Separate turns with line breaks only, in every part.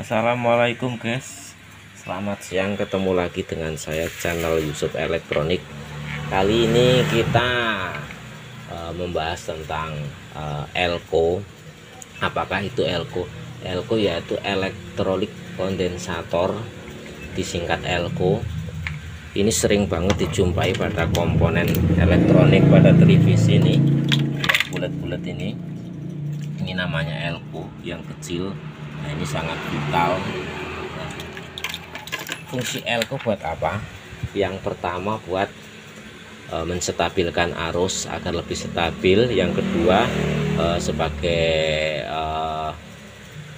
Assalamualaikum guys, selamat siang, ketemu lagi dengan saya channel Yusuf Elektronik. Kali ini kita membahas tentang elko. Apakah itu elko? Elko yaitu elektrolit kondensator, disingkat elko. Ini sering banget dijumpai pada komponen elektronik pada televisi ini, bulat-bulat ini namanya elko yang kecil. Nah, ini sangat vital. Nah, fungsi elko buat apa? Yang pertama buat menstabilkan arus agar lebih stabil. Yang kedua sebagai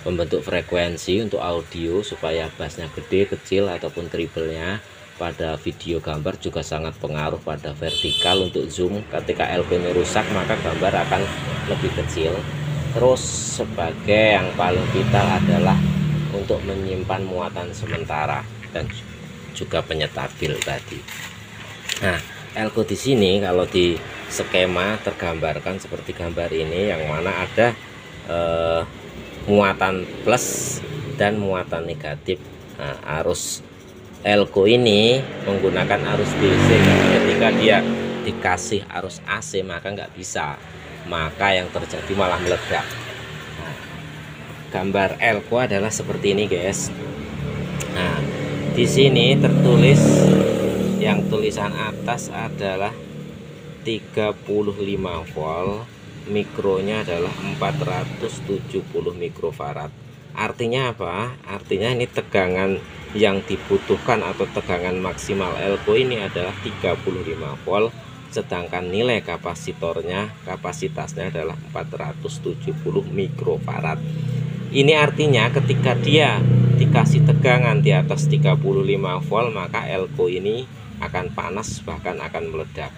pembentuk frekuensi untuk audio supaya bassnya gede, kecil ataupun triplenya. Pada video gambar juga sangat pengaruh pada vertikal untuk zoom. Ketika elko ini rusak maka gambar akan lebih kecil. Terus sebagai yang paling vital adalah untuk menyimpan muatan sementara dan juga penyetabil tadi. Nah, elko di sini kalau di skema tergambarkan seperti gambar ini, yang mana ada muatan plus dan muatan negatif. Nah, arus elko ini menggunakan arus DC. Ketika dia dikasih arus AC maka nggak bisa, maka yang terjadi malah meledak. Nah, gambar elko adalah seperti ini guys. Nah, di sini tertulis, yang tulisan atas adalah 35 volt, mikronya adalah 470 mikrofarad. Artinya apa? Artinya ini tegangan yang dibutuhkan atau tegangan maksimal elko ini adalah 35 volt, sedangkan nilai kapasitasnya adalah 470 mikrofarad. Ini artinya ketika dia dikasih tegangan di atas 35 volt maka elko ini akan panas, bahkan akan meledak.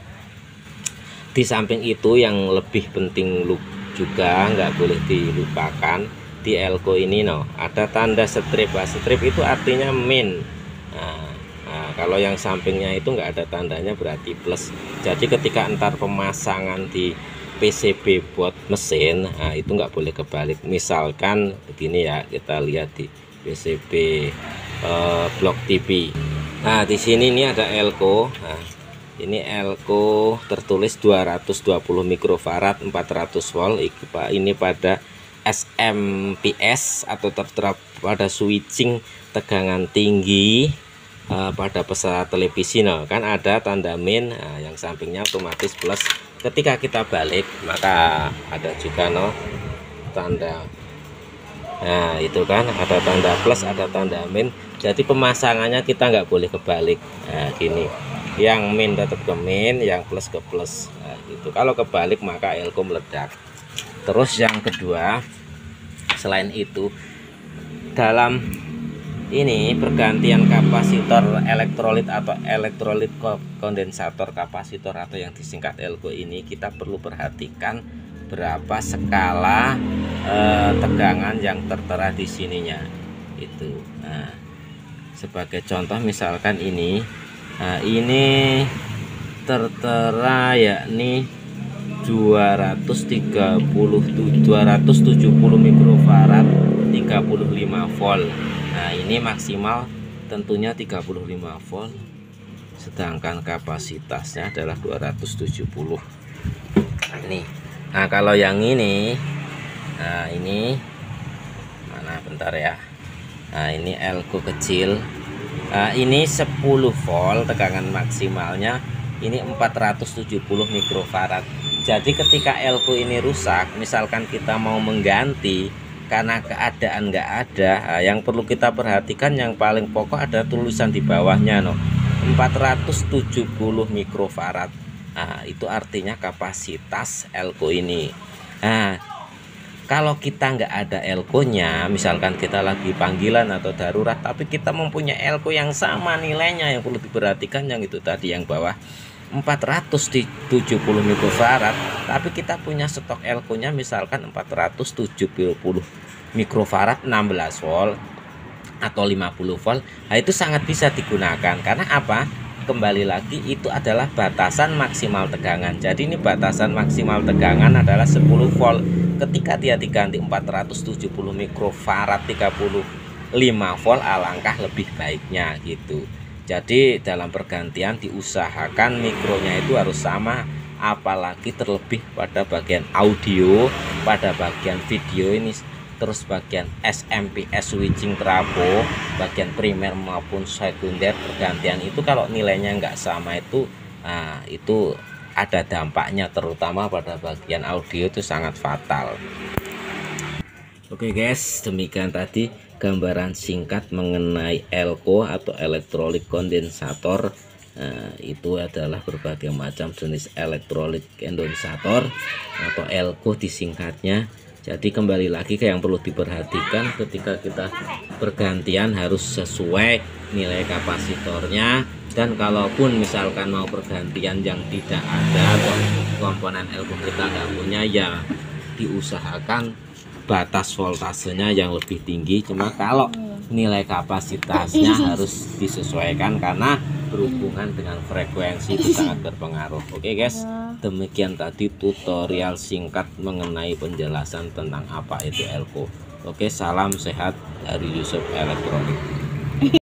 Di samping itu yang lebih penting juga nggak boleh dilupakan, di elko ini ada tanda strip. Strip itu artinya min. Nah, kalau yang sampingnya itu nggak ada tandanya berarti plus. Jadi ketika entar pemasangan di PCB buat mesin, nah itu nggak boleh kebalik. Misalkan begini ya, kita lihat di PCB blok TV. Nah, di sini ini ada elko. Nah, ini elko tertulis 220 mikrofarad 400 volt. Ini pada SMPS atau tertera pada switching tegangan tinggi. Pada peserta televisi kan ada tanda min, yang sampingnya otomatis plus. Ketika kita balik maka ada juga tanda, nah itu kan ada tanda plus, ada tanda min. Jadi pemasangannya kita nggak boleh kebalik. Nah, gini, yang min tetap ke min, yang plus ke plus. Nah, gitu. Kalau kebalik maka elko meledak. Terus yang kedua, selain itu, dalam ini pergantian kapasitor elektrolit atau elektrolit kondensator kapasitor atau yang disingkat elko ini, kita perlu perhatikan berapa skala tegangan yang tertera di sininya itu. Nah, sebagai contoh misalkan ini, ini tertera yakni 270 mikrofarad 35 volt. Nah, ini maksimal tentunya 35 volt, sedangkan kapasitasnya adalah 270. Ini. Nah, kalau yang ini, nah ini mana, bentar ya. Nah, ini elko kecil. Nah, ini 10 volt tegangan maksimalnya, ini 470 mikrofarad. Jadi ketika elko ini rusak, misalkan kita mau mengganti karena keadaan nggak ada, yang perlu kita perhatikan yang paling pokok ada tulisan di bawahnya 470 mikrofarad. Nah, itu artinya kapasitas elko ini. Nah, kalau kita nggak ada elkonya, misalkan kita lagi panggilan atau darurat tapi kita mempunyai elko yang sama nilainya, yang perlu diperhatikan yang itu tadi, yang bawah 470 mikrofarad, tapi kita punya stok elkonya misalkan 470 mikrofarad 16 volt atau 50 volt. Nah, itu sangat bisa digunakan. Karena apa? Kembali lagi, itu adalah batasan maksimal tegangan. Jadi ini batasan maksimal tegangan adalah 10 volt. Ketika dia diganti 470 mikrofarad 30 5 volt alangkah lebih baiknya gitu. Jadi dalam pergantian diusahakan mikronya itu harus sama, apalagi terlebih pada bagian audio, pada bagian video ini, terus bagian SMPS switching trafo, bagian primer maupun sekunder pergantian itu kalau nilainya nggak sama itu itu ada dampaknya, terutama pada bagian audio itu sangat fatal. Oke guys, demikian tadi gambaran singkat mengenai elko atau elektrolit kondensator. Itu adalah berbagai macam jenis elektrolit kondensator atau elko disingkatnya. Jadi kembali lagi ke yang perlu diperhatikan ketika kita pergantian harus sesuai nilai kapasitornya, dan kalaupun misalkan mau pergantian yang tidak ada atau komponen elko kita nggak punya, ya diusahakan batas voltasenya yang lebih tinggi. Cuma kalau nilai kapasitasnya harus disesuaikan karena berhubungan dengan frekuensi itu sangat berpengaruh. Oke guys, demikian tadi tutorial singkat mengenai penjelasan tentang apa itu elko. Oke, salam sehat dari Yusuf Elektronik.